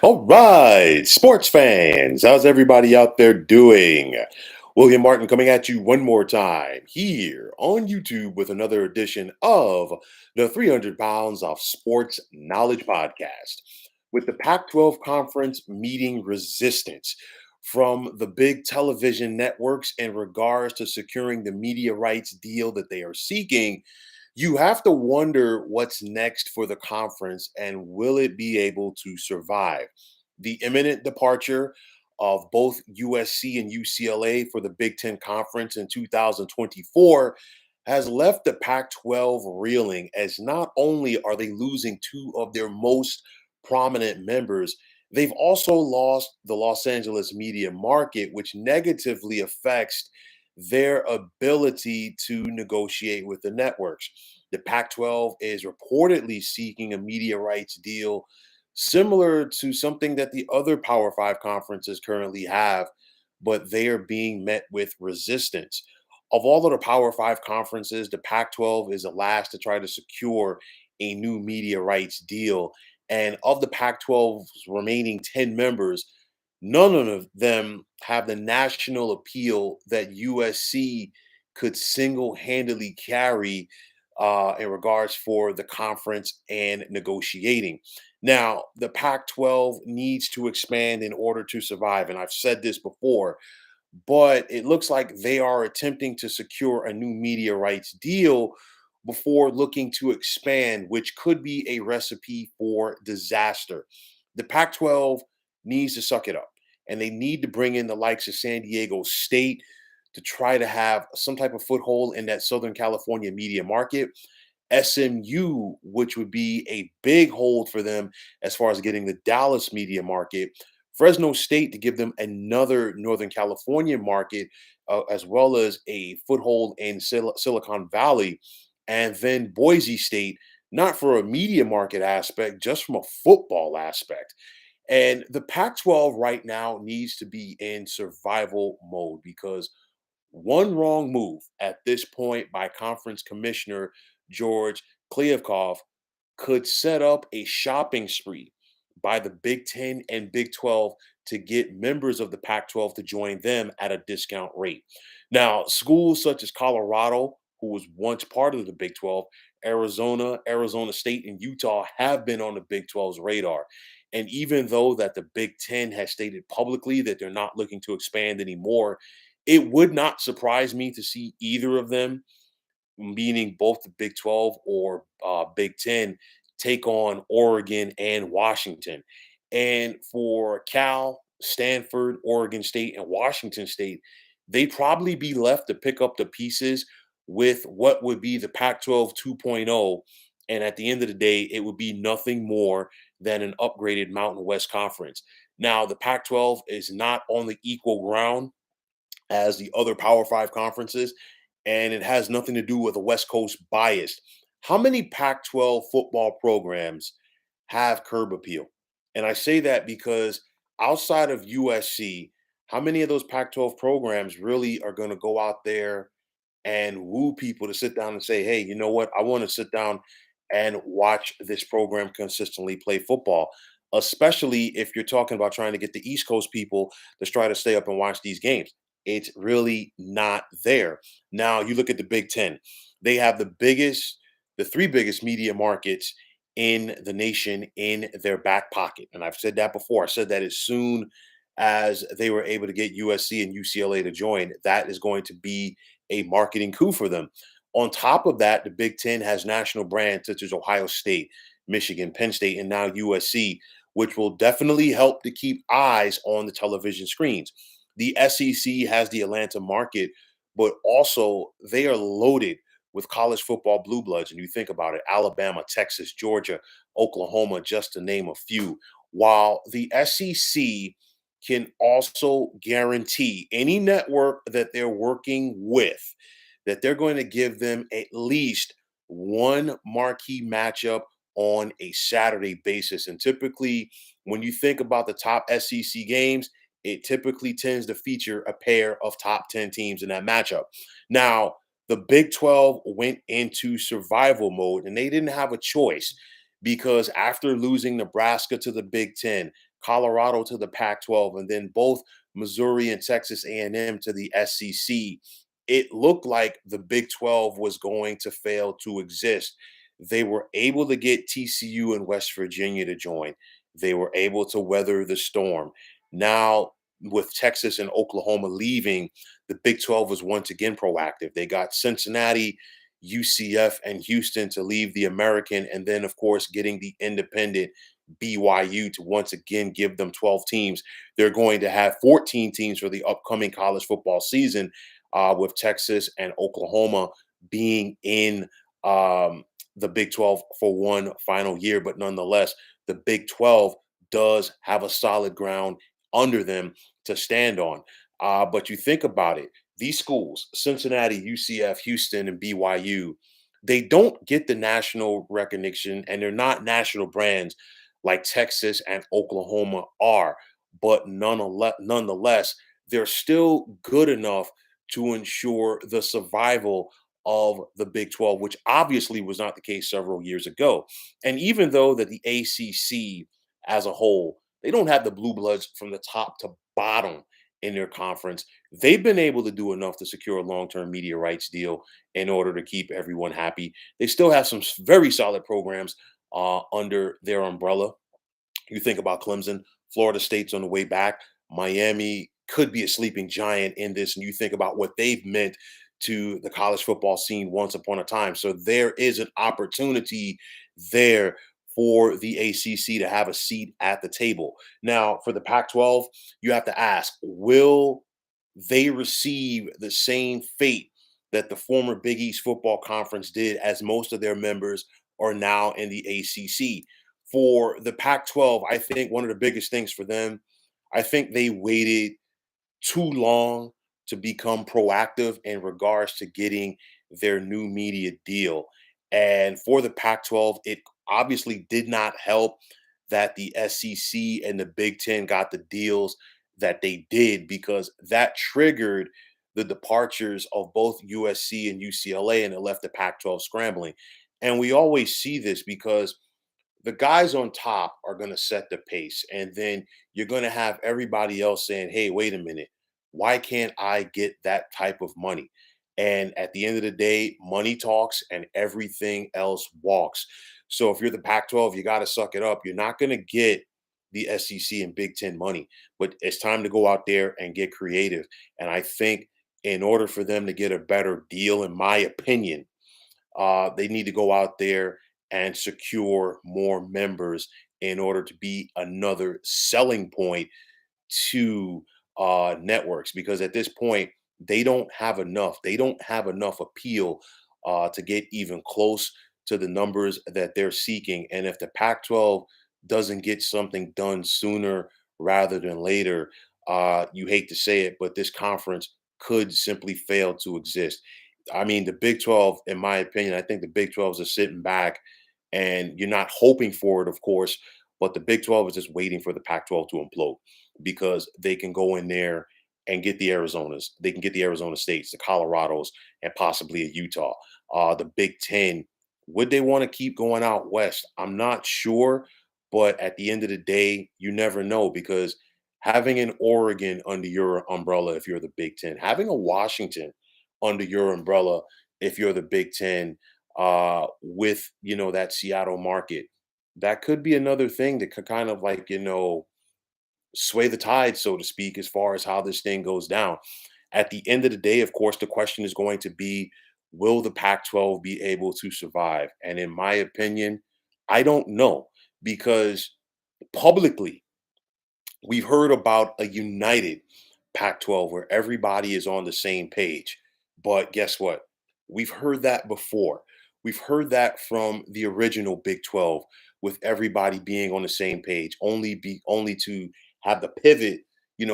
All right, sports fans, how's everybody out there doing? William Martin coming at you one more time here on YouTube with another edition of the 300 Pounds of Sports Knowledge Podcast. With the Pac 12 Conference meeting resistance from the big television networks in regards to securing the media rights deal that they are seeking, you have to wonder what's next for the conference and will it be able to survive. The imminent departure of both USC and UCLA for the Big Ten Conference in 2024 has left the Pac 12 reeling, as not only are they losing two of their most prominent members, they've also lost the Los Angeles media market, which negatively affects their ability to negotiate with the networks. The Pac 12 is reportedly seeking a media rights deal similar to something that the other Power Five conferences currently have, but they are being met with resistance. Of all of the Power Five conferences, the Pac 12 is the last to try to secure a new media rights deal. And of the Pac 12's remaining 10 members, none of them have the national appeal that USC could single handedly carry in regards for the conference and negotiating. Now, the Pac 12 needs to expand in order to survive. And I've said this before, but it looks like they are attempting to secure a new media rights deal before looking to expand, which could be a recipe for disaster. The Pac 12 needs to suck it up and they need to bring in the likes of San Diego State to try to have some type of foothold in that Southern California media market. SMU, which would be a big hold for them as far as getting the Dallas media market. Fresno State to give them another Northern California market, as well as a foothold in Silicon Valley. And then Boise State, not for a media market aspect, just from a football aspect. And the Pac 12 right now needs to be in survival mode because one wrong move at this point by conference commissioner George Kliavkov could set up a shopping spree by the Big Ten and Big 12 to get members of the Pac 12 to join them at a discount rate. Now, schools such as Colorado, who was once part of the Big 12, Arizona, Arizona State, and Utah have been on the Big 12's radar. And even though that the Big Ten has stated publicly that they're not looking to expand anymore, it would not surprise me to see either of them, meaning both the Big 12 or Big 10, take on Oregon and Washington. And for Cal, Stanford, Oregon State, and Washington State, they'd probably be left to pick up the pieces with what would be the Pac 12 2.0. And at the end of the day, it would be nothing more than an upgraded Mountain West Conference. Now, the Pac 12 is not on the equal ground as the other Power Five conferences, and it has nothing to do with a West Coast bias. How many Pac 12 football programs have curb appeal? And I say that because outside of USC, how many of those Pac 12 programs really are going to go out there and woo people to sit down and say, hey, you know what? I want to sit down and watch this program consistently play football, especially if you're talking about trying to get the East Coast people to try to stay up and watch these games. It's really not there. Now, you look at the Big Ten, they have the three biggest media markets in the nation in their back pocket. And I've said that before. I said that as soon as they were able to get USC and UCLA to join, that is going to be a marketing coup for them. On top of that, the Big Ten has national brands such as Ohio State, Michigan, Penn State, and now USC, which will definitely help to keep eyes on the television screens. The SEC has the Atlanta market, but also they are loaded with college football blue bloods. And you think about it, Alabama, Texas, Georgia, Oklahoma, just to name a few. While the SEC can also guarantee any network that they're working with that they're going to give them at least one marquee matchup on a Saturday basis. And typically, when you think about the top SEC games, it typically tends to feature a pair of top 10 teams in that matchup. Now, the Big 12 went into survival mode and they didn't have a choice because after losing Nebraska to the Big 10, Colorado to the Pac-12, and then both Missouri and Texas A&M to the SEC. It looked like the Big 12 was going to fail to exist. They were able to get TCU and West Virginia to join. They were able to weather the storm. Now, with Texas and Oklahoma leaving, the Big 12 was once again proactive. They got Cincinnati, UCF, and Houston to leave the American, and then, of course, getting the independent BYU to once again give them 12 teams. They're going to have 14 teams for the upcoming college football season, with Texas and Oklahoma being in the Big 12 for one final year. But nonetheless, the Big 12 does have a solid ground under them to stand on. But you think about it, these schools, Cincinnati, UCF, Houston, and BYU, they don't get the national recognition and they're not national brands like Texas and Oklahoma are. But nonetheless, they're still good enough to ensure the survival of the Big 12, which obviously was not the case several years ago. And even though that the ACC as a whole, they don't have the blue bloods from the top to bottom in their conference, they've been able to do enough to secure a long-term media rights deal in order to keep everyone happy. They still have some very solid programs under their umbrella. You think about Clemson, Florida State's on the way back. Miami could be a sleeping giant in this, and you think about what they've meant to the college football scene once upon a time. So there is an opportunity there for the ACC to have a seat at the table. Now, for the Pac-12, you have to ask, will they receive the same fate that the former Big East Football Conference did, as most of their members are now in the ACC? For the Pac-12, I think one of the biggest things for them, I think they waited too long to become proactive in regards to getting their new media deal. And for the Pac-12, it obviously did not help that the SEC and the Big Ten got the deals that they did, because that triggered the departures of both USC and UCLA, and it left the Pac-12 scrambling. And we always see this because the guys on top are going to set the pace, and then you're going to have everybody else saying, hey, wait a minute, why can't I get that type of money? And at the end of the day, money talks and everything else walks. So if you're the Pac 12, you got to suck it up. You're not going to get the SEC and Big Ten money, but it's time to go out there and get creative. And I think in order for them to get a better deal, in my opinion, they need to go out there and secure more members in order to be another selling point to networks, because at this point they don't have enough. They don't have enough appeal to get even close to the numbers that they're seeking. And if the Pac-12 doesn't get something done sooner rather than later, you hate to say it, but this conference could simply fail to exist. I mean, the Big 12, in my opinion, I think the Big 12s are sitting back, and you're not hoping for it, of course, but the Big 12 is just waiting for the Pac 12 to implode, because they can go in there and get the Arizonas. They can get the Arizona States, the Colorados, and possibly a Utah. The Big 10, would they want to keep going out west? I'm not sure. But at the end of the day, you never know, because having an Oregon under your umbrella, if you're the Big 10, having a Washington under your umbrella, if you're the Big 10, with, that Seattle market, that could be another thing that could kind of like, sway the tide, so to speak, as far as how this thing goes down. At the end of the day, of course, the question is going to be, will the Pac 12 be able to survive? And in my opinion, I don't know, because publicly, we've heard about a united Pac 12 where everybody is on the same page. But guess what? We've heard that before. We've heard that from the original Big 12, with everybody being on the same page, only to have the pivot,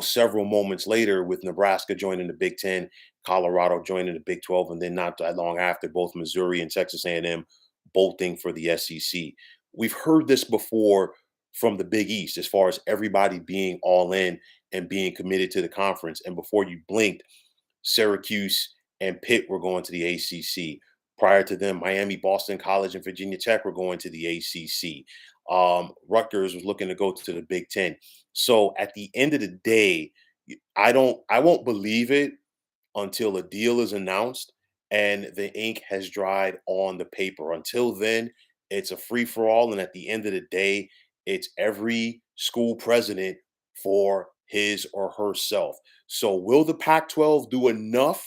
several moments later, with Nebraska joining the Big 10, Colorado joining the Big 12, and then not that long after, both Missouri and Texas A&M bolting for the SEC. We've heard this before from the Big East, as far as everybody being all in and being committed to the conference. And before you blinked, Syracuse and Pitt were going to the ACC. Prior to them, Miami, Boston College, and Virginia Tech were going to the ACC. Rutgers was looking to go to the Big Ten. So at the end of the day, I won't believe it until a deal is announced and the ink has dried on the paper. Until then, it's a free for all. And at the end of the day, it's every school president for his or herself. So, will the Pac 12 do enough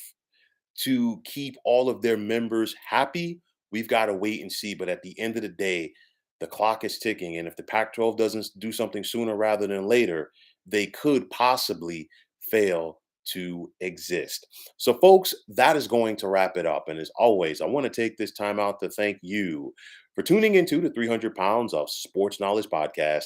to keep all of their members happy? We've got to wait and see. But at the end of the day, the clock is ticking. And if the Pac 12 doesn't do something sooner rather than later, they could possibly fail to exist. So, folks, that is going to wrap it up. And as always, I want to take this time out to thank you for tuning into the 300 Pounds of Sports Knowledge podcast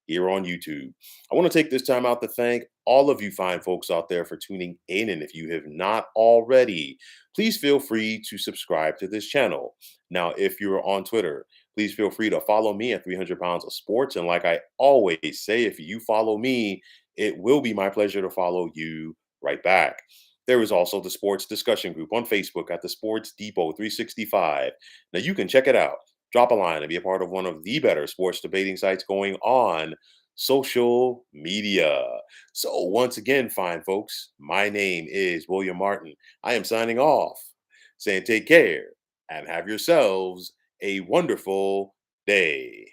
here on YouTube. I want to take this time out to thank all of you fine folks out there for tuning in. And if you have not already, please feel free to subscribe to this channel. Now, if you're on Twitter, please feel free to follow me at 300 Pounds of Sports. And like I always say, if you follow me, it will be my pleasure to follow you right back. There is also the sports discussion group on Facebook at the Sports Depot 365. Now, you can check it out. Drop a line and be a part of one of the better sports debating sites going on social media. So, once again, fine folks, my name is William Martin. I am signing off, saying take care and have yourselves a wonderful day.